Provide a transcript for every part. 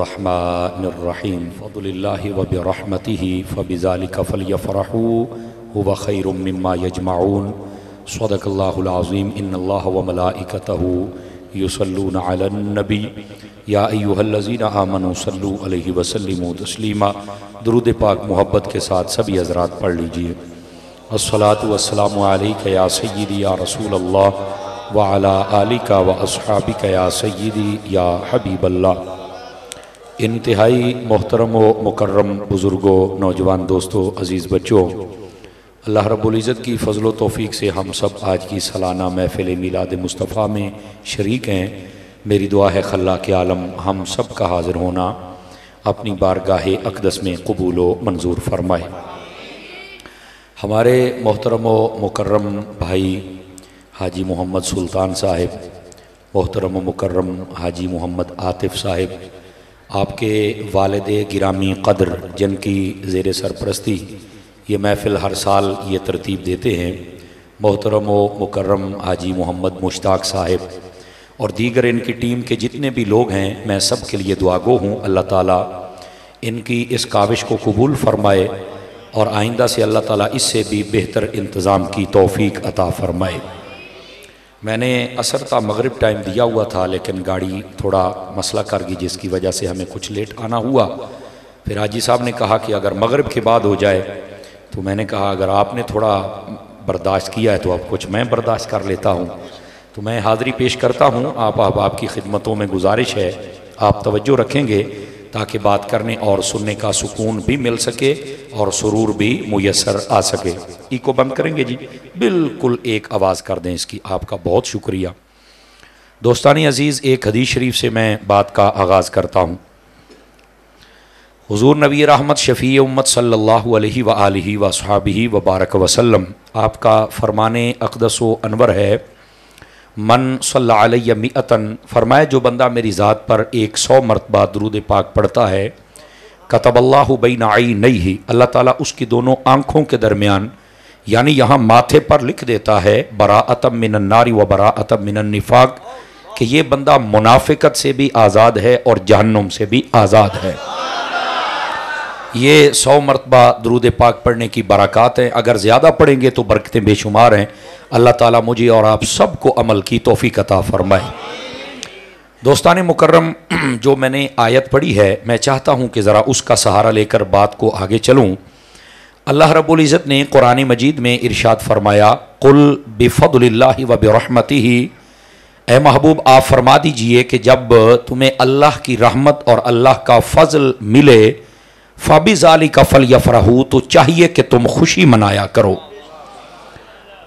الرحمن الرحیم فضل اللہ وبرحمتہ فبذالک فلیفرحوا هو خیر مما یجمعون صدق اللہ العظیم ان اللہ وملائکتہ یصلون علی النبی یا ایہا الذین آمنوا صلوا علیہ وسلموا تسلیما۔ درود پاک محبت کے ساتھ سبھی حضرات پڑھ لیجئے۔ الصلاۃ والسلام علیک یا سیدی یا رسول اللہ وعلی آلک واصحابک یا سیدی یا حبیب اللہ۔ انتہائی محترم و مکرم بزرگوں، نوجوان دوستوں، عزیز بچوں، اللہ رب العزت کی فضل و توفیق سے ہم سب آج کی سالانہ محفل میلاد مصطفیٰ میں شریک ہیں۔ میری دعا ہے خلاق عالم ہم سب کا حاضر ہونا اپنی بارگاہ اقدس میں قبول و منظور فرمائے۔ ہمارے محترم و مکرم بھائی حاجی محمد سلطان صاحب، محترم و مکرم حاجی محمد عاطف صاحب، آپ کے والد گرامی قدر جن کی زیر سرپرستی یہ محفل ہر سال یہ ترتیب دیتے ہیں، محترم و مکرم حاجی محمد مشتاق صاحب اور دیگر ان کی ٹیم کے جتنے بھی لوگ ہیں، میں سب کے لیے دعا گو ہوں اللہ تعالیٰ ان کی اس کاوش کو قبول فرمائے اور آئندہ سے اللہ تعالیٰ اس سے بھی بہتر انتظام کی توفیق عطا فرمائے۔ میں نے عصر تا مغرب ٹائم دیا ہوا تھا لیکن گاڑی تھوڑا مسئلہ کر گئی جس کی وجہ سے ہمیں کچھ لیٹ آنا ہوا۔ پھر حاجی صاحب نے کہا کہ اگر مغرب کے بعد ہو جائے تو میں نے کہا اگر آپ نے تھوڑا برداشت کیا ہے تو اب کچھ میں برداشت کر لیتا ہوں، تو میں حاضری پیش کرتا ہوں۔ آپ کی خدمتوں میں گزارش ہے آپ توجہ رکھیں گے تاکہ بات کرنے اور سننے کا سکون بھی مل سکے اور سرور بھی میسر آ سکے۔ ایکو بند کریں گے جی، بالکل ایک آواز کر دیں اس کی، آپ کا بہت شکریہ۔ دوستانی عزیز، ایک حدیث شریف سے میں بات کا آغاز کرتا ہوں۔ حضور نبی رحمت شفیع امت صلی اللہ علیہ وآلہ وصحبہ وبارک وسلم، آپ کا فرمان اقدس و انور ہے، من صلی علیہ مئتن، فرمایا جو بندہ میری ذات پر 100 مرتبہ درود پاک پڑھتا ہے، کتب اللہ بین عینیہ، اللہ تعالیٰ اس کی دونوں آنکھوں کے درمیان یعنی یہاں ماتھے پر لکھ دیتا ہے براءۃ من النار و براءۃ من النفاق، کہ یہ بندہ منافقت سے بھی آزاد ہے اور جہنم سے بھی آزاد ہے۔ یہ 100 مرتبہ درود پاک پڑھنے کی برکات ہیں، اگر زیادہ پڑھیں گے تو برکتیں بے شمار ہیں۔ اللہ تعالیٰ مجھے اور آپ سب کو عمل کی توفیق عطا فرمائے۔ دوستان مکرم، جو میں نے آیت پڑھی ہے میں چاہتا ہوں کہ ذرا اس کا سہارا لے کر بات کو آگے چلوں۔ اللہ رب العزت نے قرآن مجید میں ارشاد فرمایا، قل بفضل اللہ وبرحمتہ، اے محبوب آپ فرما دیجئے کہ جب تمہیں اللہ کی رحمت اور اللہ کا فضل ملے، فَبِذَالِكَ فَلْيَفْرَحُوا، تو چاہیے کہ تم خوشی منایا کرو۔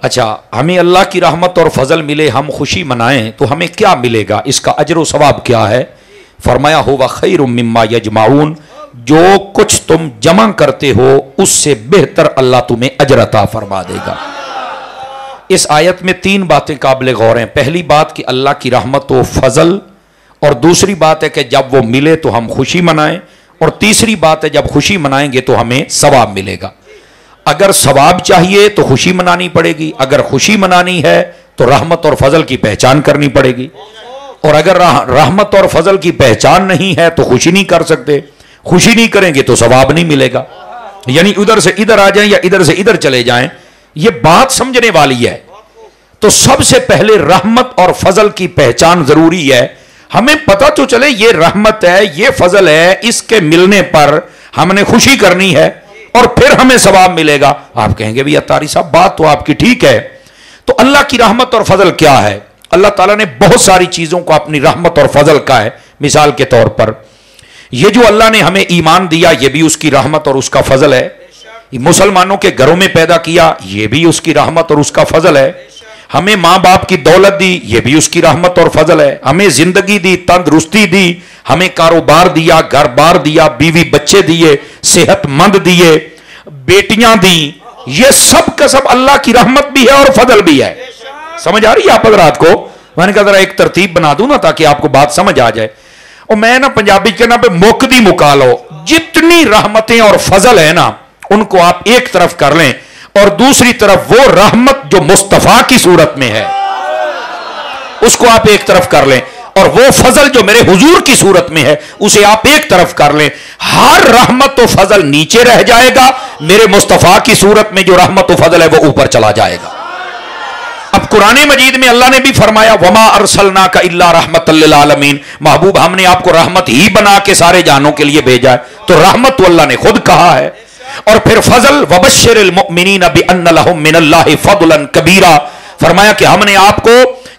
اچھا، ہمیں اللہ کی رحمت اور فضل ملے، ہم خوشی منائیں تو ہمیں کیا ملے گا، اس کا اجر و ثواب کیا ہے؟ فرمایا ہوا خیر مما یجمعون، جو کچھ تم جمع کرتے ہو اس سے بہتر اللہ تمہیں اجر عطا فرما دے گا۔ اس آیت میں 3 باتیں قابل غور ہیں۔ پہلی بات کہ اللہ کی رحمت و فضل، اور دوسری بات ہے کہ جب وہ ملے تو ہم خوشی منائیں، اور تیسری بات ہے جب خوشی منائیں گے تو ہمیں ثواب ملے گا۔ اگر ثواب چاہیے تو خوشی منانی پڑے گی، اگر خوشی منانی ہے تو رحمت اور فضل کی پہچان کرنی پڑے گی، اور اگر رحمت اور فضل کی پہچان نہیں ہے تو خوشی نہیں کر سکتے، خوشی نہیں کریں گے تو ثواب نہیں ملے گا۔ یعنی ادھر سے ادھر آ جائیں یا ادھر سے ادھر چلے جائیں، یہ بات سمجھنے والی ہے۔ تو سب سے پہلے رحمت اور فضل کی پہچان ضروری ہے۔ ہمیں پتہ تو چلے یہ رحمت ہے، یہ فضل ہے، اس کے ملنے پر ہم نے خوشی کرنی ہے اور پھر ہمیں ثواب ملے گا۔ آپ کہیں گے بھی اتاری صاحب بات تو آپ کی ٹھیک ہے، تو اللہ کی رحمت اور فضل کیا ہے؟ اللہ تعالیٰ نے بہت ساری چیزوں کو اپنی رحمت اور فضل کا ہے۔ مثال کے طور پر یہ جو اللہ نے ہمیں ایمان دیا، یہ بھی اس کی رحمت اور اس کا فضل ہے۔ مسلمانوں کے گھروں میں پیدا کیا، یہ بھی اس کی رحمت اور اس کا فضل ہے۔ ہمیں ماں باپ کی دولت دی، یہ بھی اس کی رحمت اور فضل ہے۔ ہمیں زندگی دی، تندرستی دی، ہمیں کاروبار دیا، گھر بار دیا، بیوی بچے دیے، صحت مند دیے، بیٹیاں دیں، یہ سب کا سب اللہ کی رحمت بھی ہے اور فضل بھی ہے۔ سمجھ آ رہی ہے آپ حضرات کو؟ میں نے کہا ذرا ایک ترتیب بنا دوں نا تاکہ آپ کو بات سمجھ آ جائے۔ اور میں نا پنجابی کے نا پہ موقدی مکا لو، جتنی رحمتیں اور فضل ہے نا ان کو آپ ایک طرف کر لیں، اور دوسری طرف وہ رحمت جو مصطفیٰ کی صورت میں ہے اس کو آپ ایک طرف کر لیں، اور وہ فضل جو میرے حضور کی صورت میں ہے اسے آپ ایک طرف کر لیں، ہر رحمت و فضل نیچے رہ جائے گا، میرے مصطفیٰ کی صورت میں جو رحمت و فضل ہے وہ اوپر چلا جائے گا۔ اب قرآن مجید میں اللہ نے بھی فرمایا وما ارسلناک الا رحمت للعالمین، محبوب ہم نے آپ کو رحمت ہی بنا کے سارے جانوں کے لیے بھیجا ہے، تو رحمت تو اللہ نے خود کہا ہے۔ اور پھر فضل وبشر المؤمنین بان لهم من اللہ فضلا کبیرا، فرمایا کہ ہم نے آپ کو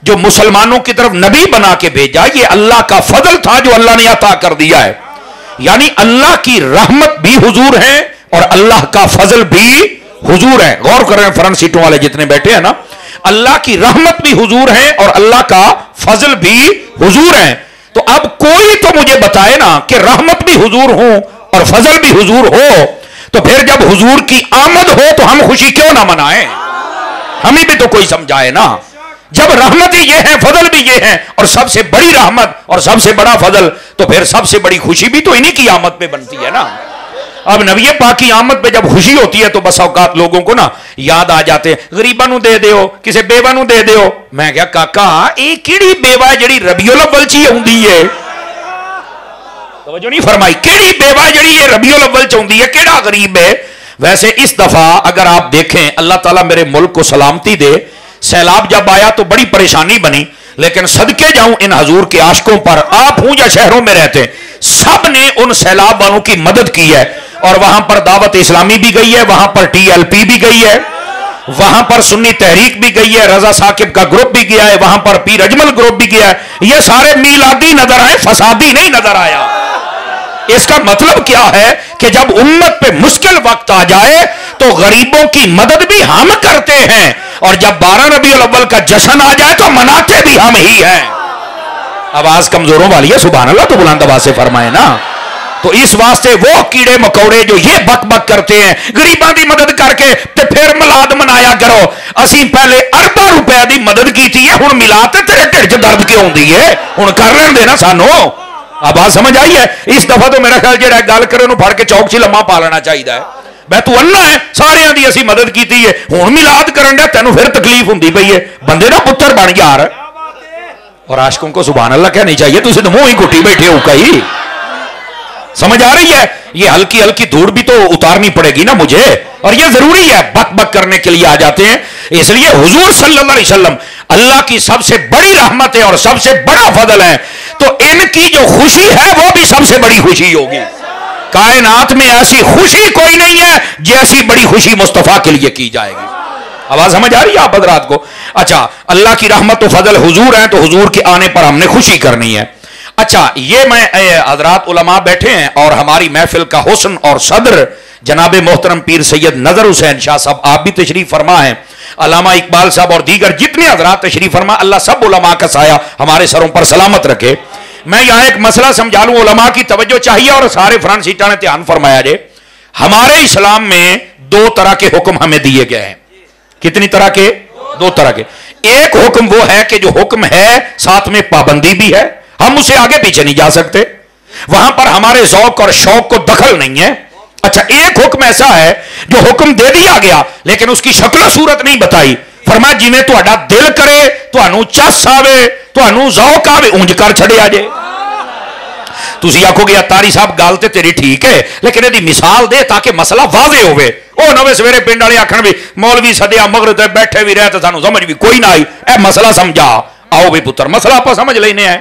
جو مسلمانوں کی طرف نبی بنا کے بھیجا یہ اللہ کا فضل تھا جو اللہ نے عطا کر دیا ہے، یعنی اللہ کی رحمت بھی حضور ہے اور اللہ کا فضل بھی حضور ہے۔ غور کر رہے ہیں فرنٹ سیٹوں والے جتنے بیٹھے ہیں نا، اللہ کی رحمت بھی حضور ہے اور اللہ کا فضل بھی حضور ہے۔ تو اب کوئی تو مجھے بتائے نا کہ رحمت بھی حضور ہو اور فضل بھی حضور ہو، تو پھر جب حضور کی آمد ہو تو ہم خوشی کیوں نہ منائیں؟ ہمیں بھی تو کوئی سمجھائے نا۔ جب رحمت ہی یہ ہے، فضل بھی یہ ہے، اور سب سے بڑی رحمت اور سب سے بڑا فضل، تو پھر سب سے بڑی خوشی بھی تو انہی کی آمد پہ بنتی ہے نا۔ اب نبی پاک کی آمد پہ جب خوشی ہوتی ہے تو بس اوقات لوگوں کو نا یاد آ جاتے ہیں غریباں نو دے دیو، کسے بیوہ نو دے دیو۔ میں کہا کاکا اے کیڑی بیوہ ہے جڑی ربیع الاول چ ہوندی ہے؟ توجہ نہیں فرمائی، کیڑی بیوہ ہے جڑی یہ ربیع الاول چ ہوندی ہے؟ کیڑا غریب ہے؟ ویسے اس دفعہ اگر آپ دیکھیں اللہ تعالیٰ میرے ملک کو سلامتی دے، سیلاب جب آیا تو بڑی پریشانی بنی، لیکن صدقے جاؤں ان حضور کے عاشقوں پر، آپ ہوں یا شہروں میں رہتے ہیں، سب نے ان سیلاب والوں کی مدد کی ہے، اور وہاں پر دعوت اسلامی بھی گئی ہے، وہاں پر ٹی ایل پی بھی گئی ہے، وہاں پر سنی تحریک بھی گئی ہے، رضا ثاقب کا گروپ بھی گیا ہے، وہاں پر پیر اجمل گروپ بھی گیا ہے۔ یہ سارے میلادی نظر آئے، فسادی نہیں نظر آیا۔ اس کا مطلب کیا ہے کہ جب امت پہ مشکل وقت آ جائے تو غریبوں کی مدد بھی ہم کرتے ہیں، اور جب 12 ربیع الاول کا جشن آ جائے تو مناتے بھی ہم ہی ہیں۔ آواز کمزوروں والی ہے، سبحان اللہ تو بلند آواز سے فرمائے نا۔ تو اس واسطے وہ کیڑے مکوڑے جو یہ بک بک کرتے ہیں غریباں دی مدد کر کے تے پھر ملاد منایا کرو، اسی پہلے ارباں روپے دی مدد کیتی ہے، ہن ملاد تے تیرے ڈھڈ چ درد کیوں ہوندی ہے؟ ہن کر لین دے نا سانو۔ اب بات سمجھ آئی ہے؟ اس دفعہ تو میرا خیال جڑا گل کرے انہوں پھڑ کے چوک چ لمحہ پا لینا چاہیے۔ میں تو اللہ ہے، سارے دی اسی مدد کیتی ہے، ہن ملاد کرن دے تینوں پھر تکلیف ہوندی پئی ہے، بندے دا پتر بن یار۔ اور عاشقوں کو سبحان اللہ کہنی چاہیے، تسی تو منہ ہی گھٹی بیٹھے ہو کئی۔ سمجھ آ رہی ہے؟ یہ ہلکی ہلکی دھوڑ بھی تو اتارنی پڑے گی نا مجھے، اور یہ ضروری ہے، بک بک کرنے کے لیے آ جاتے ہیں۔ اس لیے حضور صلی اللہ علیہ وسلم اللہ کی سب سے بڑی رحمت ہے اور سب سے بڑا فضل ہے، تو ان کی جو خوشی ہے وہ بھی سب سے بڑی خوشی ہوگی۔ کائنات میں ایسی خوشی کوئی نہیں ہے جیسی بڑی خوشی مصطفیٰ کے لیے کی جائے گی۔ آواز سمجھ آ رہی ہے آپ حضرات کو؟ اچھا، اللہ کی رحمت و فضل حضور ہیں تو حضور کے آنے پر ہم نے خوشی کرنی ہے۔ اچھا، یہ میں حضرات علماء بیٹھے ہیں اور ہماری محفل کا حسن اور صدر جناب محترم پیر سید نظر حسین شاہ صاحب، آپ بھی تشریف فرما ہیں، علامہ اقبال صاحب اور دیگر جتنے حضرات تشریف فرما، اللہ سب علماء کا سایہ ہمارے سروں پر سلامت رکھے۔ میں یہاں ایک مسئلہ سمجھا لوں، علماء کی توجہ چاہیے اور سارے فرنٹ سیٹاں نے دھیان فرمایا جائے۔ ہمارے اسلام میں 2 طرح کے حکم ہمیں دیے گئے ہیں۔ کتنی طرح کے؟ 2 طرح کے۔ ایک حکم وہ ہے کہ جو حکم ہے ساتھ میں پابندی بھی ہے، ہم اسے آگے پیچھے نہیں جا سکتے، وہاں پر ہمارے ذوق اور شوق کو دخل نہیں ہے۔ اچھا، ایک حکم ایسا ہے جو حکم دے دیا گیا لیکن اس کی شکل و صورت نہیں بتائی، فرمایا جی میں تہاڈا دل کرے، تہانوں چس آوے، تہانوں ذوق آوے، اونج کر چھڑیا جے۔ تسی آکھو گے اتاری صاحب گل تے تیری ٹھیک ہے لیکن یہ مثال دے تاکہ مسئلہ واضح ہوئے۔ او نویں سویرے پنڈ والے آکھن بھی مولوی سدیا مغرب تے بیٹھے بھی رہے تے سانوں سمجھ بھی کوئی نہ آئی، اے مسئلہ سمجھا۔ آؤ بھی پتر مسئلہ آپ سمجھ لینے ہیں۔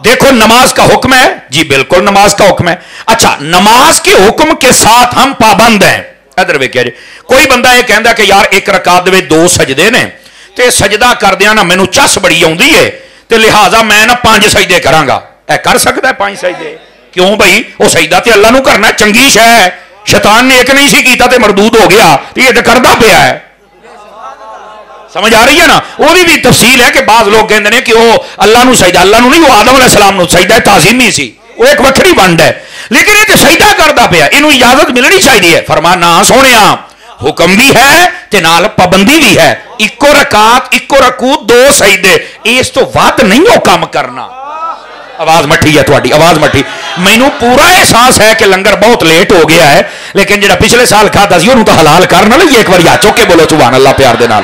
دیکھو نماز کا حکم ہے، جی بالکل نماز کا حکم ہے۔ اچھا، نماز کے حکم کے ساتھ ہم پابند ہیں۔ ادھر ویکھیا جی، کوئی بندہ یہ کہندا کہ یار ایک رکعت دے 2 سجدے نے تے سجدہ کردیاں نا مینوں چس بڑی آوندی ہے تے لہذا میں نا 5 سجدے کراں گا۔ اے کر سکدا ہے 5 سجدے؟ کیوں بھائی؟ وہ سجدہ تے اللہ نو کرنا ہے، چنگی شے ہے، شیطان نے ایک نہیں سی کیتا تے مردود ہو گیا، یہ تے کردا پیا ہے۔ سمجھ آ رہی ہے نا؟ وہ بھی تفصیل ہے کہ بعض لوگ کہتے ہیں کہ وہ اللہ نو سجدہ، اللہ نو نہیں، وہ آدم علیہ السلام نو سجدہ تعظیمی سی، وہ ایک وکری ونڈ ہے، لیکن یہ سجدہ کردا پیا، انہوں اجازت ملنی چاہیے۔ فرمایا نہ سونیا، حکم بھی ہے تے نال پابندی بھی ہے، اکو رکعت اکو رکوع 2 سجدے، اس تو ود نہیں ہو کام کرنا۔ آواز مٹھی ہے تھوڑی، آواز مٹھی۔ مینوں پورا احساس ہے کہ لنگر بہت لیٹ ہو گیا ہے، لیکن جڑا پچھلے سال کھادا سی انہوں تو حلال کرنا، یہ ایک بار ہاتھ چوک کے بولو سبحان اللہ پیار دے نال۔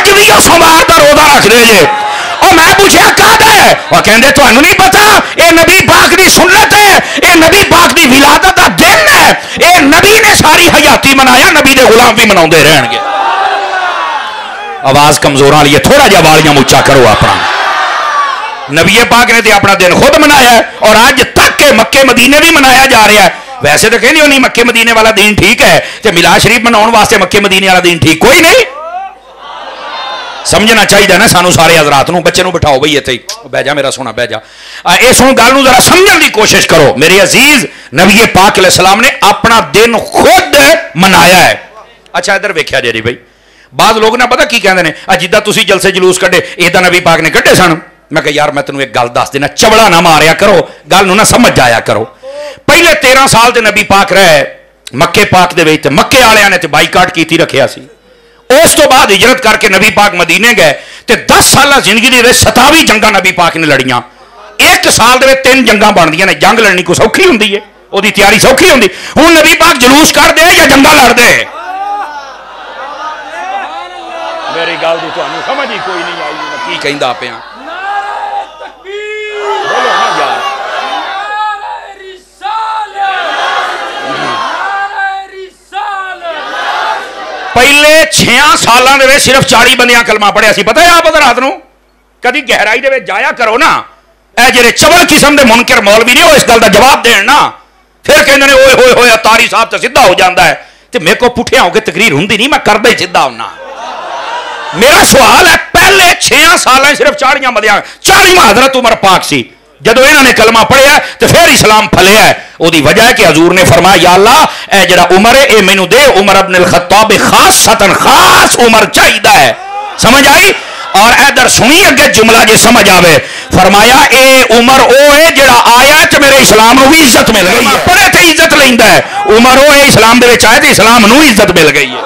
اج بھی وہ سوموار کا روزہ رکھ دے جے. اور میں پوچھا کہاں ہے؟ وہ کہندے تانوں نہیں پتا اے نبی پاک دی سنت ہے, اے نبی پاک دی ولادت دا دن ہے, اے نبی نے ساری حیاتی منایا, نبی دے غلام بھی مناؤندے رہن گے. آواز کمزور والی ہے, تھوڑا جہا والیاں اونچا کرو اپنا. نبی پاک نے تے اپنا دن خود منایا ہے اور اج تک کے مکے مدینے بھی منایا جا رہا ہے. ویسے تو کہندے ہو نہیں مکے مدینے والا دین ٹھیک ہے, تے میلاد شریف مناؤن واسطے مکے مدینے والا دین ٹھیک کوئی نہیں. سمجھنا چاہیے نا سانو سارے حضرات نو. بچے نو بٹھاؤ بھئی اتھے بہ جا میرا سونا بہ جا. اس گل نو ذرا سمجھن دی کوشش کرو. میرے عزیز نبی پاک علیہ السلام نے اپنا دن خود منایا ہے. اچھا ادھر ویکھیا جی بھائی, بعض لوگ نہ پتا کی کہندے نے جداں تسی جلسے جلوس کڈے اے تاں نبی پاک نے کڈے سن. میں کہ یار میں تینوں ایک گل دس دینا, چبڑا نہ ماریا کرو, گل نو نہ سمجھ آیا کرو. پہلے 13 سال تے نبی پاک رہے مکے پاک دے وچ, مکے والےاں نے تے بائیکاٹ کیتی رکھیا سی. اس تو بعد ہجرت کر کے نبی پاک مدینے گئے تے 10 سالہ زندگی دے وچ 27 جنگاں نبی پاک نے لڑیاں. ایک سال دے وچ 3 جنگاں بندیاں نے. جنگ لڑنی کوئی سوکھی ہوندی ہے, او دی تیاری سوکھی ہوندی. ہن نبی پاک جلوس کر دے یا جنگاں لڑ دے؟ میری گل دی تانوں سمجھ ہی کوئی نہیں آئی میں کی کہندا پیا. بولو نا یار. پہلے 6 سالاں دے وچ صرف 40 بندیاں کلمہ پڑھیا سی. پتہ ہے آپ حضرات نو کدی گہرائی دے وچ جایا کرو نا, اے جڑے چول قسم دے منکر مولوی نے وہ اس گل دا جواب دین نا, پھر کہندے نے اوئے ہوئے ہوئے تاری صاحب تے سیدھا ہو جاندا ہے. تے میرے کو پٹھیا ہو کے تقریر ہوندی نہیں, میں کردا ہی سیدھا ہونا. میرا سوال ہے پہلے 6 سالاں صرف 40 بندیاں, 40واں حضرت عمر پاک سی جدو انہوں نے کلمہ پڑھیا تو پھر اسلام پھلیا ہے. وہ دی وجہ ہے کہ حضور نے فرمایا یا اللہ اے جڑا عمر ہے اے مینوں دے, عمر ابن الخطاب خاصتاً خاص عمر چاہیدہ ہے. سمجھ آئی؟ اور ادھر سنی اگے جملہ جے سمجھ آوے, فرمایا اے عمر او ہے جڑا آیا تے میرے اسلام نو بھی عزت مل گئی ہے. پڑھے تے عزت لیندا ہے. عمر او ہے اسلام دے وچ آئے تے اسلام نو عزت مل گئی ہے.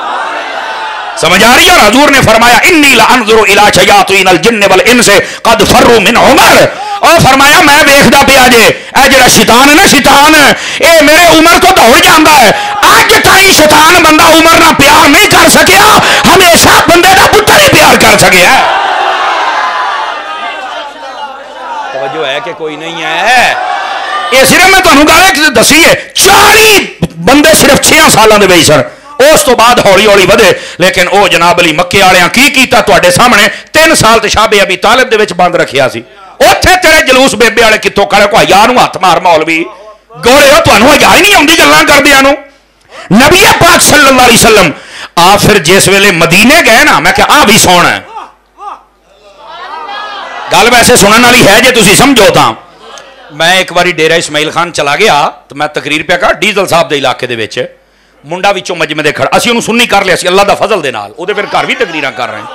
سمجھ آ رہی ہے؟ اور حضور نے فرمایا انی لانظر الی شیاطین الجن والانس قد فروا من عمر. اور فرمایا میں ویکھدا پیا جے اے جڑا شیطان ہے نا, شیطان اے میرے عمر تو دوڑ جاندا ہے. اج تائیں شیطان بندہ عمر نہ پیار نہیں کر سکیا, ہمیشہ بندے دا پتر ہی پیار کر سکیا. توجہ ہے کہ کوئی نہیں ہے؟ یہ صرف میں تانوں گل دسی ہے 40 بندے صرف 6 سالاں دے وچ سن. اس تو بعد ہولی ہولی ودے, لیکن او جناب علی مکے والیاں کی کیتا تواڈے سامنے. 3 سال تے شاہ ابی طالب دے وچ بند رکھیا سی. اوتھے تیرے جلوس بیبے والے کتوں کھڑے کو حیا نو ہاتھ مار مولوی گوڑے ہو, تانوں حیا ہی نہیں آندی گلاں کردیاں نو. نبی پاک صلی اللہ علیہ وسلم آپ پھر جس ویلے مدینے گئے نا, میں کہ آ بھی سونا ہے گل ویسے سنن والی ہے جے تسی سمجھو تاں. میں ایک باری ڈیرہ اسماعیل خان چلا گیا تو میں تقریر پہ کہا ڈیزل صاحب دے علاقے دے وچ منڈا وچوں مجمع دے کھڑا, اسی انہوں سننی کر لیا سی اللہ دا فضل دے نال, او دے پھر گھر بھی تقریراں کر رہے ہیں.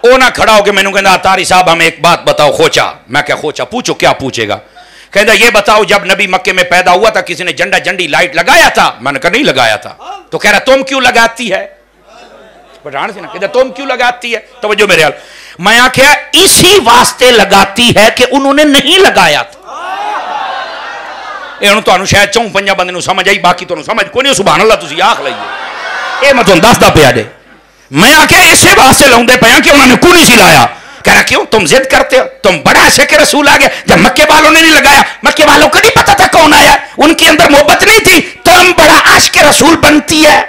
او نہ کھڑا ہو کے مینوں کہندا تاری صاحب ہمیں ایک بات بتاؤ خوچا. میں کہا خوچا پوچھو کیا پوچھے گا؟ کہندا یہ بتاؤ جب نبی مکے میں پیدا ہوا تھا کسی نے جھنڈا جھنڈی لائٹ لگایا تھا؟ میں نے کہا نہیں لگایا تھا. تو کہہ رہا تم کیوں لگاتی ہے؟ پٹھان سے نا کہتا تم کیوں لگاتی ہے؟ توجہ میرے حال. میں آخیا اسی واسطے لگاتی ہے کہ انہوں نے نہیں لگایا تھا. یہ تو شاید 4-5 بندے نو سمجھ آئی, باقی تو سمجھ کوئی نہیں. سبحان اللہ تسی آخ لئیے, یہ میں تم دستا پیا جے. میں آخیا اسی واسطے لاؤندے پیا کہ انہوں نے کیوں نہیں سی لایا. کہہ رہا کیوں تم ضد کرتے ہو, تم بڑا ایسے کہ رسول آ گیا جب مکے والوں نے نہیں لگایا. مکے والوں کو نہیں پتا تھا کون آیا, ان کے اندر محبت نہیں تھی. تم بڑا عاشق رسول بنتی ہے.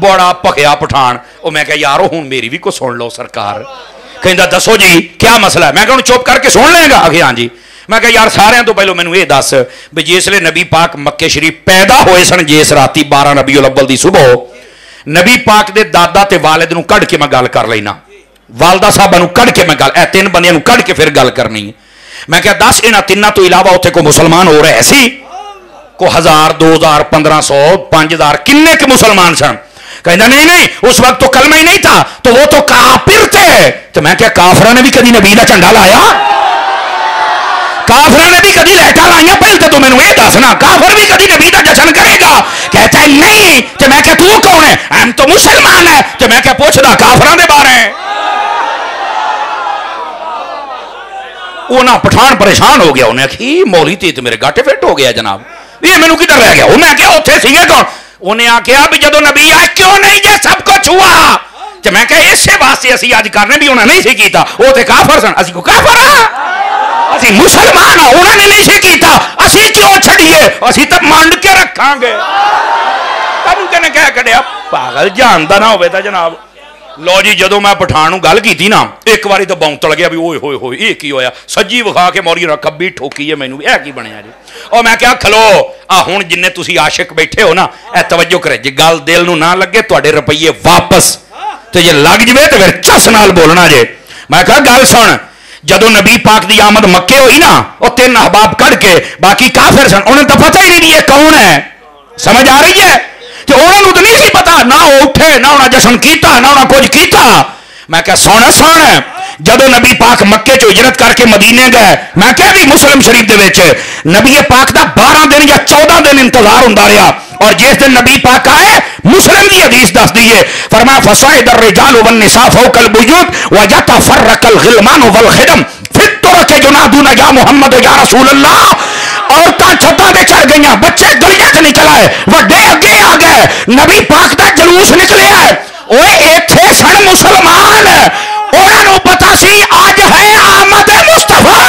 بڑا پکیا پٹھان. او میں کہا یارو ہوں میری بھی کو سن لو سرکار. کہندا دسو جی کیا مسئلہ ہے؟ میں کہا چپ کر کے سن لے گا؟ آگے ہاں جی. میں کہا یار سارے تو پہلو مینوں یہ دس بھی جسلے نبی پاک مکے شریف پیدا ہوئے سن, جس راتی 12 ربیع الاول دی صبح نبی پاک دے دادا تے والد نو کڈ کے میں گل کر لینا, والدہ صاحبہ نو کڈ کے میں گل, اے 3 بندیاں نو کڈ کے پھر گل کرنی ہے. میں کہا 10 انہاں تیناں تو علاوہ اتنے کو مسلمان ہو رہے سی, کو 1000 2000 1500 5000 کنے کے مسلمان سن. کہنا نہیں اس وقت تو کلمہ ہی نہیں تھا, تو وہ تو کافر تھے. تو میں کہا کافرہ نے بھی کدی نبی دا جھنڈا لایا؟ کافرہ نے بھی کدی لائٹاں لائیاں؟ پہلے تو مینوں یہ دسنا کافر بھی کدی نبی دا جشن کرے گا؟ کہتا ہے نہیں. تو میں کہا تو کون ہے؟ ہم تو مسلمان ہے. تو میں کہا پوچھدا کافراں دے بارے ہیں. انہاں پٹھان پریشان ہو گیا, انہیں آخی مولی تے میرے گاٹے فٹ ہو گیا جناب, یہ مینوں کدھر رہ گیا؟ میں کہا اوتھے سیگے کون؟ انہیں آخیا بھی جدو نبی آئے کیوں نہیں جے سب کو چھوا؟ تے میں کہا اسے واسطے اسی آج کرنے بھی انہیں نہیں سی کیتا وہ تے کافر سن اسی کو کافر اسی مسلمان ہاں انہوں نے نہیں سی کیتا اسی کیوں چھڑیے اسی تب مانڈ کے رکھاں گے تب کہنے کہہ کڑیا پاگل جاندا نہ ہوئے تا جناب لو جی جدو میں پٹھانوں گل کی تھی نا ایک باری تو بونت لگیا بھی اوئے ہوئے ہوئے یہ کی ہویا سجی وکھا کے موری رکھا بھی ٹھوکی ہے مینوں اے کی بنیا جی اور میں کہا کھلو ہن جننے تسی عاشق بیٹھے ہو نا اے توجہ کرے جی گل دل نو نہ لگے تواڈے روپیے واپس تے جے لگ جوے تے پھر چس نال بولنا جے میں کہا گل سن جدو نبی پاک دی آمد مکے ہوئی نا او 3 احباب کڑ کے باقی کافر سن انہیں تو پتہ ہی نہیں یہ کون ہے سمجھ آ رہی ہے کہ انہوں نے تو نہیں سی پتا نہ وہ اٹھے نہ انہوں نے جشن کیتا نہ انہوں نے کچھ کیتا میں کہا سونا جدو نبی پاک مکے چو ہجرت کر کے مدینے گئے میں کہہ بھی مسلم شریف دے وچ نبی پاک دا 12 دن یا 14 دن انتظار ہوندا رہا اور جس دن نبی پاک آئے مسلم دی حدیث دس دیئے فرمایا فصائد الرجال والنساء فوق البیوت ویتفرق الغلمان والخدم فی الطرق ینادون یا محمد یا رسول اللہ عورتاں چھتاں تے چڑھ گئیاں بچے گلیاں چ نکل آئے وڈے اگے آ گئے نبی پاک دا جلوس نکلے ہے اوے ایتھے سن مسلمان انہاں نوں پتہ سی اج ہے آمد مصطفیٰ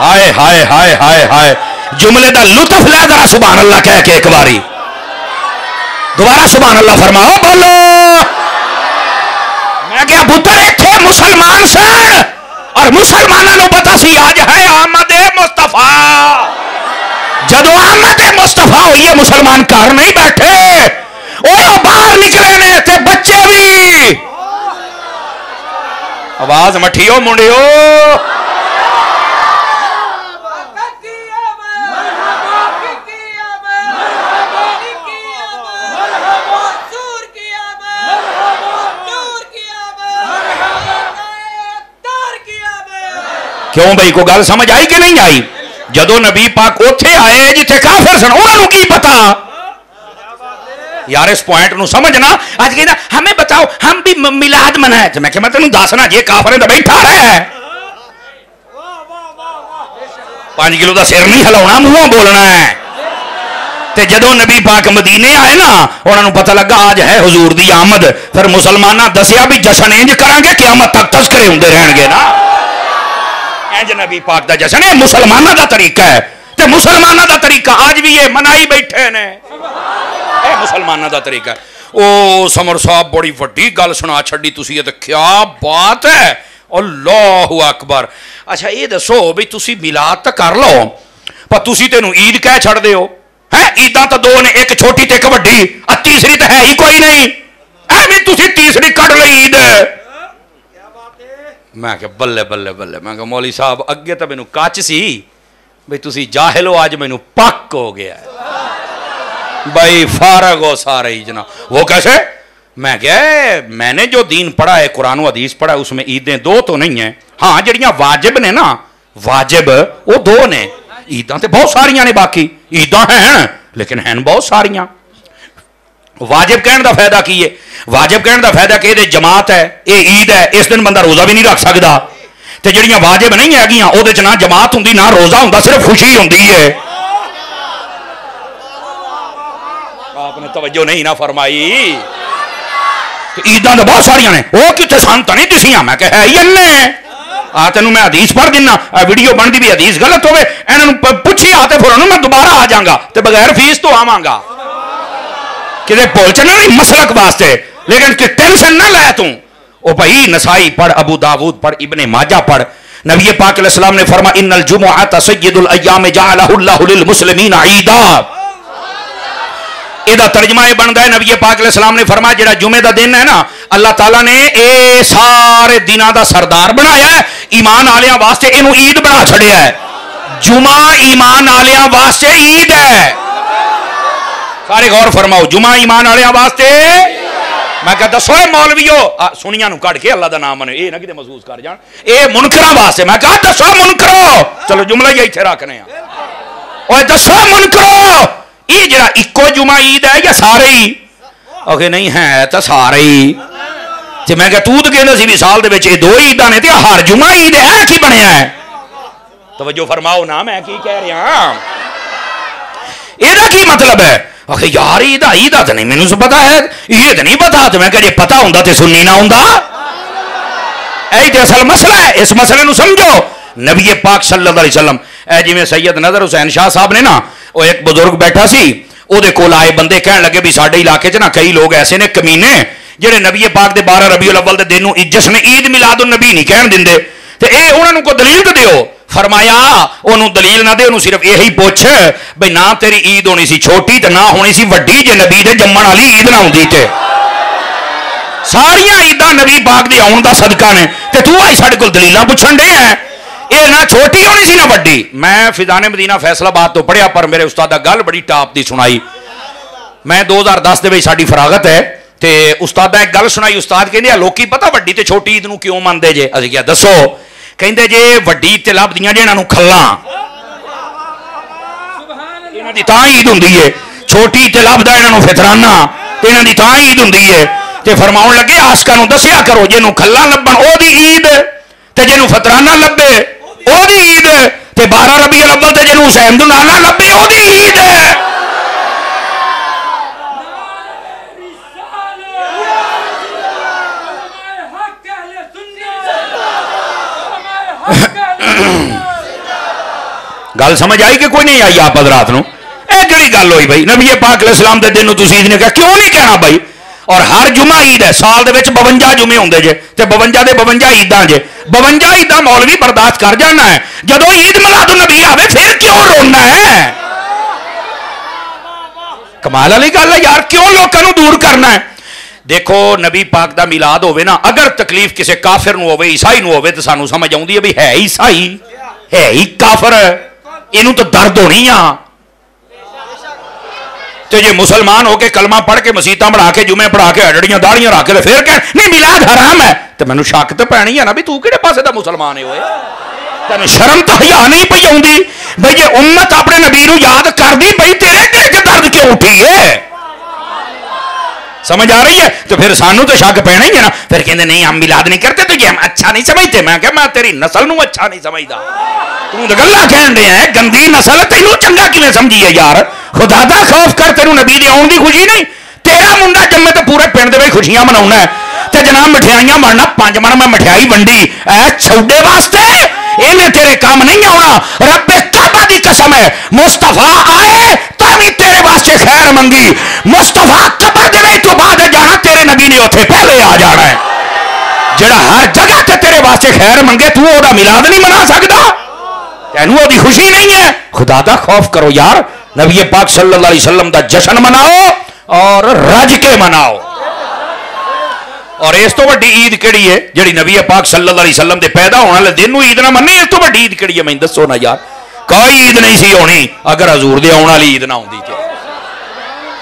ہائے ہائے ہائے ہائے ہائے جملے دا لطف لے ذرا سبحان اللہ کہہ کے ایک باری دوبارہ سبحان اللہ فرماؤ بولو میں کہا پتر ایتھے مسلمان سن اور مسلمانوں نوں پتہ سی آج ہے آمد مصطفیٰ جدو آمد مصطفیٰ ہوئی ہے مسلمان گھر نہیں بیٹھے وہ باہر نکلے نے تے بچے بھی آواز مٹھیو منڈیو کیوں بھائی کو گل سمجھ آئی کہ نہیں آئی جدو نبی پاک اوتھے آئے جتھے کافر سن انہوں نے کی پتا یار اس پوائنٹ نو سمجھنا آج کہنا ہمیں بتاؤ ہم بھی میلاد منائے تو میں کہ میں تینوں دسنا جے کافر تے بیٹھا رہے 5 کلو دا سر نہیں ہلاونا منہ بولنا ہے تے جدو نبی پاک مدینے آئے نا انہوں نے پتہ لگا آج ہے حضور دی آمد پھر مسلمانہ دسیا بھی جشن انج کریں گے قیامت تک تذکرے ہوندے رہن گے نا انج نبی پاک دا جشن ہے مسلمانہ دا طریقہ ہے تے مسلمانہ دا طریقہ آج بھی یہ منائی بیٹھے نے اے مسلمانہ دا طریقہ ہے او سمر صاحب بڑی وڈی گل سنا چھڑی تسی یہ تے کیا بات ہے اللہ اکبر اچھا یہ دسو بھی تسی میلاد تے کر لو پر تسی تینوں عید کہہ چھڑ دے ہو ہے عیداں تے 2 نے ایک چھوٹی تے ایک وڈی تیسری تے ہے ہی کوئی نہیں ایویں تسی تیسری کڈ لئی عید میں کہ بلے بلے بلے میں کہ مولوی صاحب اگے تو مینوں کچ سی بھئی تسی جاہل ہو آج مینوں پک ہو گیا ہے بھائی فارغ ہو سارے ہی جناب وہ کیسے میں کہ میں نے جو دین پڑھا ہے قرآن و حدیث پڑھا ہے اس میں عیدیں 2 تو نہیں ہیں ہاں جڑیاں واجب نے نا واجب وہ 2 نے عیداں تے بہت ساریاں نے باقی عیداں ہیں لیکن ہیں بہت ساریاں واجب کہنے دا فائدہ کی ہے واجب کہنے دا فائدہ کہ یہ جماعت ہے یہ عید ہے اس دن بندہ روزہ بھی نہیں رکھ سکتا تے جڑیاں واجب نہیں ہے گیاں او دے چ نہ جماعت ہوندی نہ روزہ ہوندا صرف خوشی ہوندی ہے آپ نے توجہ نہیں نہ فرمائی عیداں تے بہت ساریاں نے او کتے سنت نہیں دسیاں میں کہ ہے ہی انہیں تینوں میں حدیث پڑھ دینا ویڈیو بن دی بھی حدیث غلط ہوئے انہوں پوچھی آتے پھر انہوں میں دوبارہ آ جاؤں گا تے بغیر فیس تو آواں گا کدے بول چلنا نہیں مسلک واسطے لیکن کہ ٹینشن نہ لے توں او بھائی نسائی پڑھ ابو داود پڑھ ابن ماجہ پڑھ نبی پاک علیہ السلام نے فرما ان الجمعۃ سید الایام جعلہ اللہ للمسلمین عیدا یہ ترجمہ یہ بنتا ہے نبی پاک علیہ السلام نے فرمایا جڑا جمعے دا دن ہے نا اللہ تعالیٰ نے اے سارے دنوں دا سردار بنایا ہے ایمان آلیاں واسطے انہوں عید بنا چھڑیا ہے جمعہ ایمان آلیاں واسطے عید ہے سارے غور فرماؤ جمعہ ایمان آلیاں واسطے میں کہتا سوئے مولویو سنیاں نو کٹ کے اللہ دا نام منے اے نہ کدے محسوس کر جان اے منکراں واسطے میں کہتا دسو منکرو چلو جملہ یہ ایتھے رکھنے ہیں اوے دسو منکرو یہ جڑا اکو جمعہ عید ہے یا سارے ہی اوکے نہیں ہے تو سارے ہی تے میں کہ تو کہندا سی مثال دے وچ اے 2 عیداں نے تے ہر جمعہ عید ہے کی بنیا ہے توجہ فرماؤ نا میں کی کہہ رہا ہاں اے دا کی مطلب ہے آخر یار عید تو نہیں مینوں پتا ہے، عید نہیں پتا، تو میں کہ جی پتا ہوں تو سنی نہ ہوں، یہی تو اصل مسئلہ ہے۔ اس مسئلے نو سمجھو۔ نبی پاک صلی اللہ علیہ وسلم جی میں سید نظر حسین شاہ صاحب نے نا، وہ ایک بزرگ بیٹھا سی، وہ دے کول آئے بندے کہن لگے بھی ساڈے علاقے چ نا کئی لوگ ایسے نے کمینے جڑے نبی پاک دے 12 ربیع الاول دے دن نو جشن عید میلاد النبی نہیں کہن دیندے، تے اے انہاں نو کو دلیل تے دیو۔ فرمایا انہوں دلیل نہ دے، انہوں صرف یہی پوچھ بھئی نہ تیری عید ہونی سی چھوٹی تے نہ ہونی سی وڈی، جے نبی دے جمن والی عید نہ ہوندی تے ساریاں عیداں نبی پاک دی آن دا صدقہ نے، تے تو آئی ساڈے کول دلیلاں پوچھن دے ہیں اے نہ چھوٹی ہونی سی نہ وڈی۔ میں فیضان مدینہ فیصل آباد تو پڑھیا، پر میرے استاد گل بڑی ٹاپ دی سنائی۔ میں 2010 دے وچ ساڈی فراغت ہے تے استاد ایک گل سنائی، استاد کہندے لوکی پتہ وڈی تے چھوٹی عید نو کیوں مندے جے؟ اسی کیا دسو؟ کہندے جے وڈی عید لبدیاں جے انہاں نو کھلاں، انہاں دی تاں عید ہوندی ہے، چھوٹی عید لبدا انہاں نو فطرانہ تے انہاں دی تاں عید ہوندی ہے۔ تے فرماؤن لگے عاشقاں نو دسیا کرو جے نو کھلاں لبن او دی عید تے جے نو فطرانہ لبے او دی عید، تے 12 ربیع الاول تے جے نو حسین دا نانا لبے او دی عید ہے۔ گل سمجھ آئی کہ کوئی نہیں آئی آپ حضرات نو؟ اے کیڑی گل ہوئی بھائی؟ نبی پاک علیہ السلام دے دن نو تسی عید نے کہا، کیوں نہیں کہنا بھائی؟ اور ہر جمعہ عید ہے، سال دے وچ 52 جمعے ہوندے جے تے 52 دے 52 عیداں جے، 52 عیداں مولوی برداشت کر جانا ہے، جدو عید میلاد النبی آوے پھر کیوں رونا ہے؟ کمال والی گل ہے یار، کیوں لوکاں نو دور کرنا ہے؟ دیکھو نبی پاک دا میلاد ہوئے نا، اگر تکلیف کسے کافر نو ہوئے عیسائی نو ہوئے تو سانو سمجھ آؤندی ہے بھی ہے عیسائی ہے ہی کافر، اینو تو درد ہونی آ۔ تو یہ مسلمان ہو کے کلمہ پڑھ کے مسیتاں بڑھا کے جمعے پڑھا کے ہڈڑیاں داڑیاں رکھ کے پھر کہ نہیں میلاد حرام ہے، تو مینوں شک تو پینی ہے نا بھی تو کہڑے پاسے دا مسلمان ہے ہوئے؟ تینوں شرم تو حیا نہیں پئی آوندی بھئی یہ امت اپنے نبی نو یاد کر دی بھئی تیرے دل چ درد کیوں اٹھی ہے؟ سمجھ آ رہی ہے؟ تو پھر سانو تو شک پینا ہی ہے نا۔ پھر کہندے نہیں ہم میلاد نہیں کرتے تو یہ ہم اچھا نہیں سمجھتے۔ میں کہ میں تیری نسل نو اچھا نہیں سمجھدا، تو گلاں کہن دے ہیں گندی نسل، تینوں چنگا کیویں سمجھی ہے یار؟ خدا دا خوف کر، تینوں نبی دی آن دی خوشی نہیں؟ تیرا منڈا جمے تو پورے پنڈ دے وچ خوشیاں مناونا ہے تے جناب مٹھائیاں بننا 5 من میں مٹھائی ونڈی اے چھوڑے واسطے، انہیں تیرے کام نہیں آنا۔ رب کعبہ دی قسم ہے مصطفیٰ آئے تو بھی تیرے واسطے خیر منگی، مصطفیٰ قبر دے وچ تو بعد جانا تیرے نبی نے اوتھے پہلے آ جانا ہے۔ جڑا ہر جگہ تے تیرے واسطے خیر منگے تو او دا میلاد نہیں منا سکدا؟ تینوں او دی خوشی نہیں ہے؟ خدا دا خوف کرو یار، نبی پاک صلی اللہ علیہ وسلم دا جشن مناؤ اور رج کے مناؤ۔ اور اس تو بڑی عید کیڑی ہے جڑی نبی پاک صلی اللہ علیہ وسلم دے پیدا ہونے والے دن نو عید نہ منی؟ اس تو بڑی عید کیڑی ہے میں دسو نا یار؟ کوئی عید نہیں سی ہونی اگر حضور دے آن والی عید نہ ہوندی تے۔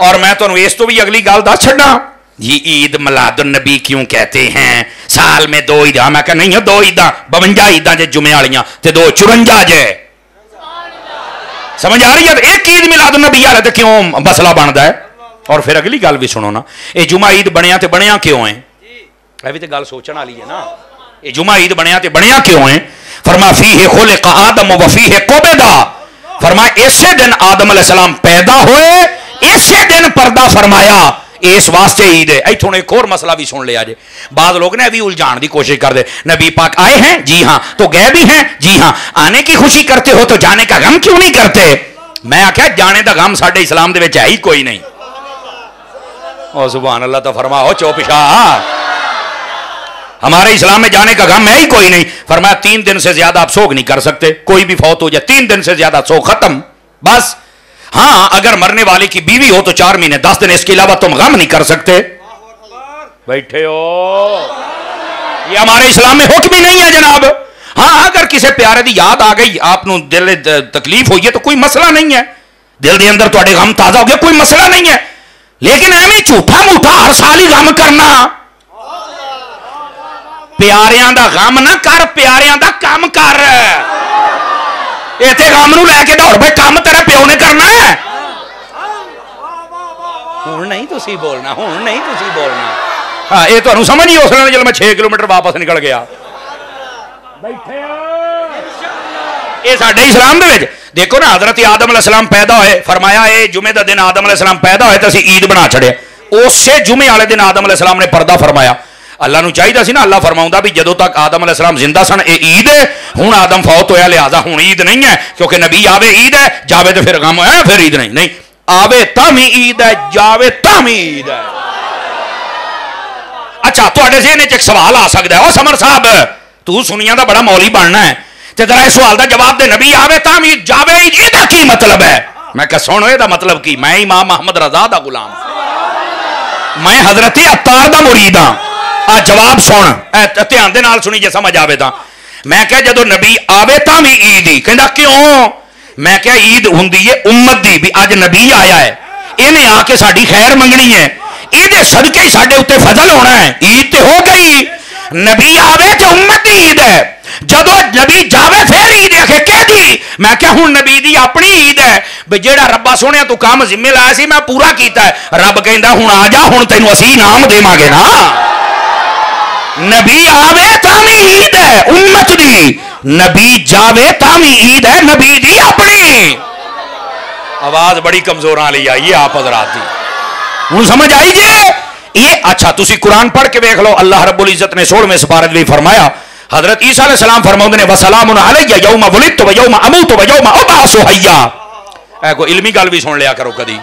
اور میں تانوں اس تو بھی اگلی گل دس چھڈاں، یہ عید میلاد النبی کیوں کہتے ہیں؟ سال میں 2 عیداں، میں کہ نہیں 2 عیداں 52 عیداں جے جمعے والیاں تے 2 54 جے۔ سمجھ آ رہی ہے؟ ایک عید میلاد النبی والا تے کیوں مسئلہ بندا ہے؟ اور پھر اگلی گل بھی سنو نا، اے جمعہ عید بنیا تے بنیا کیوں ہے؟ اے بھی تے گل سوچن والی ہے نا۔ اے جمعہ عید بنیا تے بنیا کیوں ہے؟ فرمایا فیہ خلق آدم و فیہ قبض، فرمایا اسی دن آدم علیہ السلام پیدا ہوئے، اسی دن پردہ فرمایا، اس واسطے عید ہے۔ ایتھوں ایک اور مسئلہ بھی سن لیا جے، بعض لوگ نے ابھی الجھان دی کوشش کر دے، نبی پاک آئے ہیں جی ہاں، تو گئے بھی ہیں جی ہاں، آنے کی خوشی کرتے ہو تو جانے کا غم کیوں نہیں کرتے؟ میں آخیا جانے دا غم ساڈے اسلام دے وچ ہے ہی کوئی نہیں۔ او سبحان اللہ، تو فرماؤ چوپ شاہ، ہمارے اسلام میں جانے کا غم ہے ہی کوئی نہیں۔ فرمایا 3 دن سے زیادہ آپ سوگ نہیں کر سکتے، کوئی بھی فوت ہو جائے 3 دن سے زیادہ سوگ ختم بس۔ ہاں اگر مرنے والے کی بیوی ہو تو 4 مہینے 10 دن، اس کے علاوہ تم غم نہیں کر سکتے۔ بیٹھے ہو، یہ ہمارے اسلام میں حکم ہی نہیں ہے جناب۔ ہاں اگر کسی پیارے دی یاد آ گئی، آپ نو دل تکلیف ہوئی ہے تو کوئی مسئلہ نہیں ہے، دل دے اندر تواڈے غم تازہ ہو گیا، کوئی مسئلہ نہیں ہے۔ لیکن ایویں جھوٹا موٹا ہر سال ہی غم کرنا، پیاریاں دا غم نہ کر، پیاریاں دا کام کر۔ ایتھے غم نو لے کے دوڑ پے، کام تیرے پیو نے کرنا ہے۔ ہن نہیں تسی بولنا، ہن نہیں تسی بولنا۔ ہاں یہ تانوں سمجھ ہی اس لیے جب میں 6 کلومیٹر واپس نکل گیا۔ بیٹھے یہ ساڈے اسلام دے وچ دیکھو نا حضرت آدم علیہ السلام پیدا ہوئے فرمایا اے جمعے دا دن آدم علیہ السلام پیدا ہوئے تو اسی عید بنا چھڑیا اسے جمعے والے دن آدم علیہ السلام نے پردہ فرمایا اللہ نو چاہیے سی نا اللہ فرماؤں بھی جدو تک آدم علیہ السلام زندہ سن اے عید ہے ہوں آدم فوت ہویا لہذا ہوں عید نہیں ہے کیونکہ نبی آوے عید ہے جاوے تو پھر غم ہے پھر عید نہیں آوے تم ہی عید ہے جاوے تم ہی عید ہے اچھا تواڈے ذہن وچ ایک سوال آ سکتا ہے او سمر صاحب تو سنیا دا بڑا مولوی بننا ہے تے ذرا اس سوال دا جواب دے نبی آوے تم عید جاوے عید دا کی مطلب ہے میں کہ سن اے دا مطلب کی میں امام محمد رضا دا غلام میں حضرت عطار دا مرید ہاں جواب سن دھیان دے نال سنی جے سمجھ آوے تا میں کہ جدو نبی آوے تا بھی عید ہی کہندا کیوں میں کہ عید ہوندی ہے امت دی بھی اج نبی آیا ہے انہیں آ کے ساڈی خیر منگنی ہے یہ صدقے ہی ساڈے اوتے فضل ہونا ہے عید تے ہو گئی نبی آوے تے امت دی عید ہے جدو نبی جاوے پھر عید ہے کہ دی میں کہ ہن نبی دی اپنی عید ہے بے جیڑا ربا سونے تو کام ذمہ لایا سی میں پورا کیتا ہے رب کہندا ہن آ جا ہن تینوں اسی انعام دیواں گے نا نبی آوے تامی عید ہے امت دی نبی جاوے تامی عید ہے نبی دی اپنی آواز بڑی کمزور آئی آئیے آپ حضرات دی ہوں سمجھ آئی جے یہ اچھا تسی قرآن پڑھ کے دیکھ لو اللہ رب العزت نے 16ویں سپارت بھی فرمایا حضرت عیسیٰ علیہ السلام فرماؤں نے وسلام علیہ یوم ولدت و یوم اموت و یوم ابعث حیا اے کوئی علمی گل بھی سن لیا کرو کدی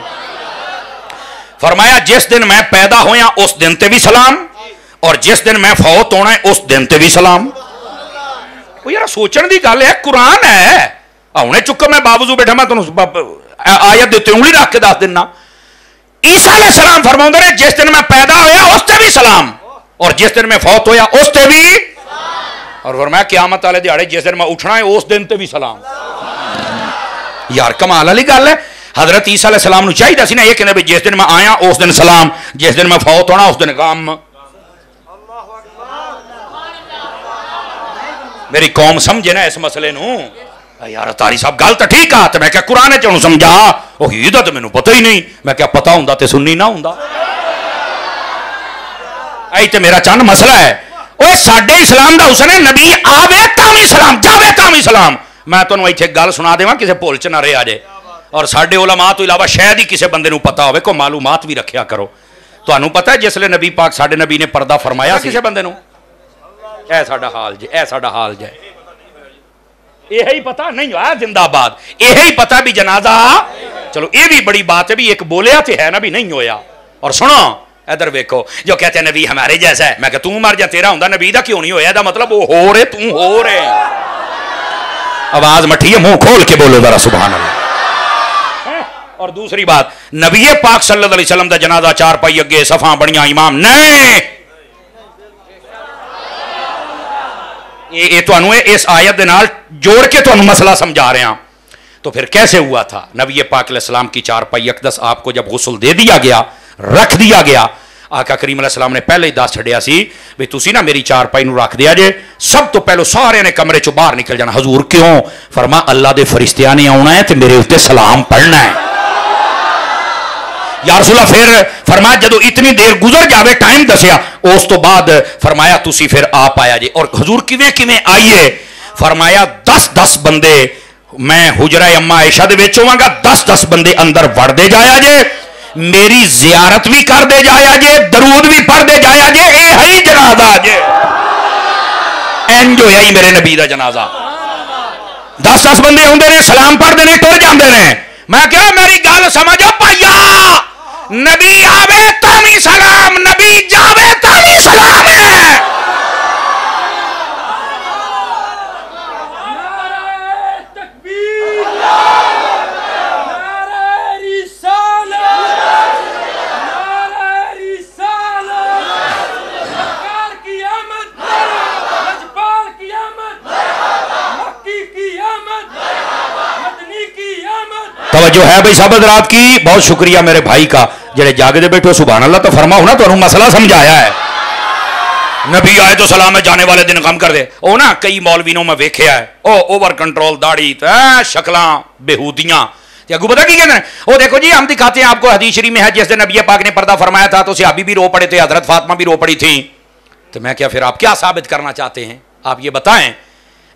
فرمایا جس دن میں پیدا ہویا اس دن تے بھی سلام اور جس دن میں فوت ہونا ہے اس دن تے بھی سلام وہ یار سوچن دی گل ہے قرآن ہے اونے چکا میں باوضو بیٹھا میں تمہیں آیت دیتے انگلی رکھ کے دس دینا عیسیٰ علیہ السلام فرماؤں نے جس دن میں پیدا ہویا اس تے بھی سلام اور جس دن میں فوت ہویا اس تے بھی اور فرمایا قیامت والے دیہاڑے جس دن میں اٹھنا ہے اس دن تے بھی سلام یار کمال والی گل ہے حضرت عیسیٰ علیہ السلام نو چاہیے سی نا یہ کہنے بھی جس دن میں آیا اس دن سلام جس دن میں فوت ہونا اس دن غم میری قوم سمجھے نا اس مسئلے نو یار تاری صاحب گل تو ٹھیک آ میں کیا قرآن چ سمجھا وہ عید تو مینوں پتہ ہی نہیں میں کیا پتا ہوں تے سننی نہ ہوں ائی تے میرا چند مسئلہ ہے وہ ساڈے اسلام دا حسن ہے نبی آوے تاوی سلام جاوے تاوی سلام میں تمہیں ایتھے گل سنا دیواں کسے بھول چ نہ رہ جے اور ساڈے علماء تو علاوہ شاید ہی کسے بندے نو پتا ہوے کوئی معلومات بھی رکھیا کرو تانوں پتہ ہے جس لے نبی پاک ساڈے نبی نے پردہ فرمایا کسے بندے نو اے ساڈا حال جے اے ساڈا حال جے یہی پتا نہیں ہوا زندہ آباد یہی پتا بھی جنازہ چلو یہ بھی بڑی بات ہے بھی ایک بولیا تھے ہے نا بھی نہیں ہویا اور سنو ادھر ویکھو جو کہتے ہیں نبی ہمارے جیسا ہے میں کہ تم مر جا تیرا ہوندا نبی دا کیوں نہیں ہویا دا مطلب وہ ہو رہے تم ہو رہے آواز مٹھی ہے منہ کھول کے بولو ذرا سبحان اللہ اور دوسری بات نبی پاک صلی اللہ علیہ وسلم دا جنازہ چار پائی اگے صفاں بڑیاں امام نہیں یہ تو انہوں اس آیت دنال جوڑ کے تو انہوں مسئلہ سمجھا رہے ہیں تو پھر کیسے ہوا تھا نبی پاک علیہ السلام کی چار پائی اقدس آپ کو جب غسل دے دیا گیا رکھ دیا گیا آقا کریم علیہ السلام نے پہلے ہی دس چھڑیا سی بھی تسی نا میری چار پائی نو رکھ دیا جے سب تو پہلو سارے نے کمرے چو باہر نکل جانا حضور کیوں فرما اللہ دے فرشتیاں نے آنا ہے تو میرے اوتے سلام پڑھنا ہے یا رسول اللہ پھر فرمایا جدو اتنی دیر گزر جاوے ٹائم دسیا اس تو بعد فرمایا تسی پھر آپ آیا جے اور حضور کیویں آئیے فرمایا 10 بندے میں حجرہ اما عائشہ دے وچ ہوواں گا 10 بندے اندر وڑ دے جایا جے میری زیارت بھی کر دے جایا جے درود بھی پڑھ دے جایا جے اے ہی جنازہ جے این جو ہے میرے نبی دا جنازہ 10 بندے ہوندے نے سلام پڑھ دے نے ٹر جاندے نے میں کہا میری گل سمجھو پایا نبی آوے تامی سلام نبی جاوے تامی سلام ہے توجہ ہے بھئی سب حضرات کی بہت شکریہ میرے بھائی کا جڑے جاگے دے بیٹھو سبحان اللہ تو فرماؤ نا تو انہوں مسئلہ سمجھایا ہے نبی آئے تو سلام ہے جانے والے دن غم کر دے او نا کئی مولوینوں میں ویکھیا ہے او اوور کنٹرول داڑھی شکلاں بہودیاں اگو پتہ کی کہتے ہیں وہ دیکھو جی ہم دکھاتے ہیں آپ کو حدیث شریف میں ہے جس دن نبی پاک نے پردہ فرمایا تھا تو صحابی بھی رو پڑے تھے حضرت فاطمہ بھی رو پڑی تھی تو میں کیا پھر آپ کیا ثابت کرنا چاہتے ہیں آپ یہ بتائیں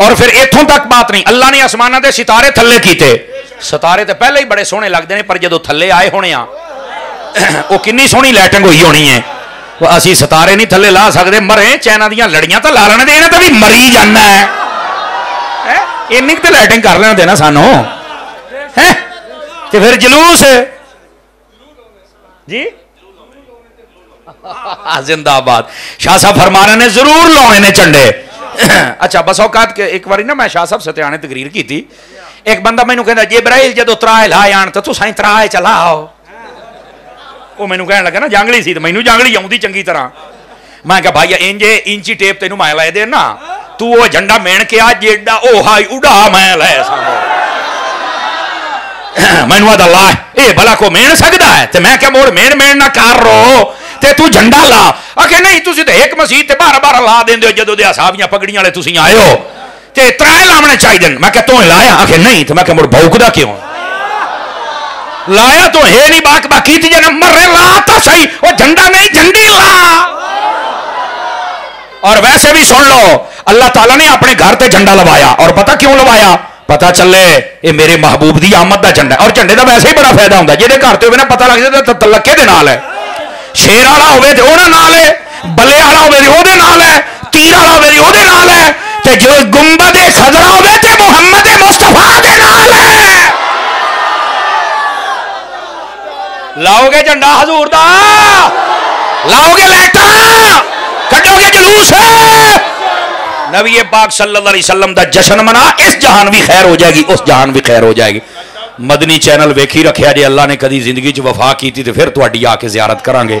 اور پھر اتوں تک بات نہیں، اللہ نے آسماناں دے ستارے تھلے کیتے، ستارے تے پہلے ہی بڑے سونے لگتے ہیں، پر جدو تھلے آئے ہونے وہ کنی سونی لائٹنگ ہوئی ہونی ہے، اسی ستارے نہیں تھلے لا سکتے، مرے چائنا دیاں لڑیاں تو لا لینے دینا تو بھی مری جانا ہے، اینی تے لائٹنگ کر لینا دینا سانو تے پھر جلوس جی زندہ آباد شاہ صاحب فرما رہے نے ضرور لاؤنے نے چنڈے اچھا بس اوقات کے ایک باری نا میں شاہ صاحب ستیانے تقریر کی تھی، ایک بندہ میں نو کہندا جبرائیل جدو ترائے لائے آن تو سائیں ترائے چلا آؤ، وہ میں نو کہنے لگا نا جانگلی سی تو میں نو جانگلی آؤں دی چنگی طرح، میں کہا بھائی انچی ٹیپ تینوں میں لائے دے نا تو وہ جھنڈا مین کے آج جیڈا او ہائی اڑا میں لائے سامو میں نو آدھا اللہ اے بھلا کو مین سکتا ہے تے میں کہا موڑ مین نہ کار رو تے تو جھنڈا لا آکے نہیں تسی تے ایک مسیح تے بارہ لا دیں دے جدو دے اصحابیاں پگڑیاں لے تسی آئے ہو تے ترائے لامنے چاہی دیں، میں کہا تو لایا آکے نہیں تے میں کہا موڑ بھوک دا کیوں لایا تو ہے نہیں باک باکی تھی جنہ مرے لا تو صحیح وہ جھنڈا نہیں جھنڈی لا، اور ویسے بھی سن لو اللہ تعالیٰ نے اپنے گھر تے جھنڈا لوایا، اور پتہ کیوں لوایا؟ پتہ چلے یہ میرے محبوب دی آمد دا جھنڈا ہے، اور جھنڈے دا ویسے ہی بڑا فائدہ ہوتا ہے، جہدے گھر تے ہوئے نا پتہ لگ جائے تو تلکے دے نال ہے، شیر والا ہوئے تے اونا نال ہے، بلے والا ہوئے تے او دے نال ہے، تیر والا ہوئے تے او دے نال ہے، تے جو گنبد خضرا ہوئے تے محمد مصطفیٰ دے نال ہے۔ لاؤ گے جھنڈا حضور دا، لاؤ گے لائٹا، کٹو گے جلوس، نبی پاک صلی اللہ علیہ وسلم دا جشن منا، اس جہان بھی خیر ہو جائے گی، اس جہان بھی خیر ہو جائے گی۔ مدنی چینل ویکھی رکھیا جے اللہ نے کدی زندگی چ وفا کیتی تے پھر تہاڈی آ کے زیارت کران گے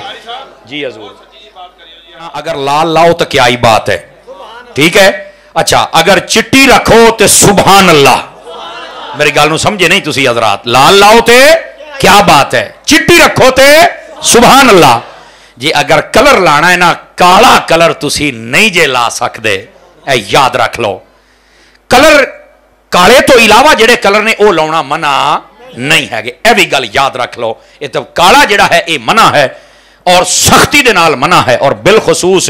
جی حضور۔ اگر لال لاؤ تو کیا ہی بات ہے، ٹھیک ہے، اچھا اگر چٹی رکھو تے سبحان اللہ، میری گل نو سمجھے نہیں تسی حضرات، لال لاؤ تے کیا بات ہے، چٹی رکھو تے سبحان اللہ، جی اگر کلر لانا ہے نا کالا کلر تسی نہیں جے لا سکدے، اے یاد رکھ لو، کلر کالے تو علاوہ جڑے کلر نے او لاؤنا منع نہیں ہے گے، اے بھی گل یاد رکھ لو، یہ تو کالا جڑا ہے اے منع ہے اور سختی دے نال منع ہے، اور بالخصوص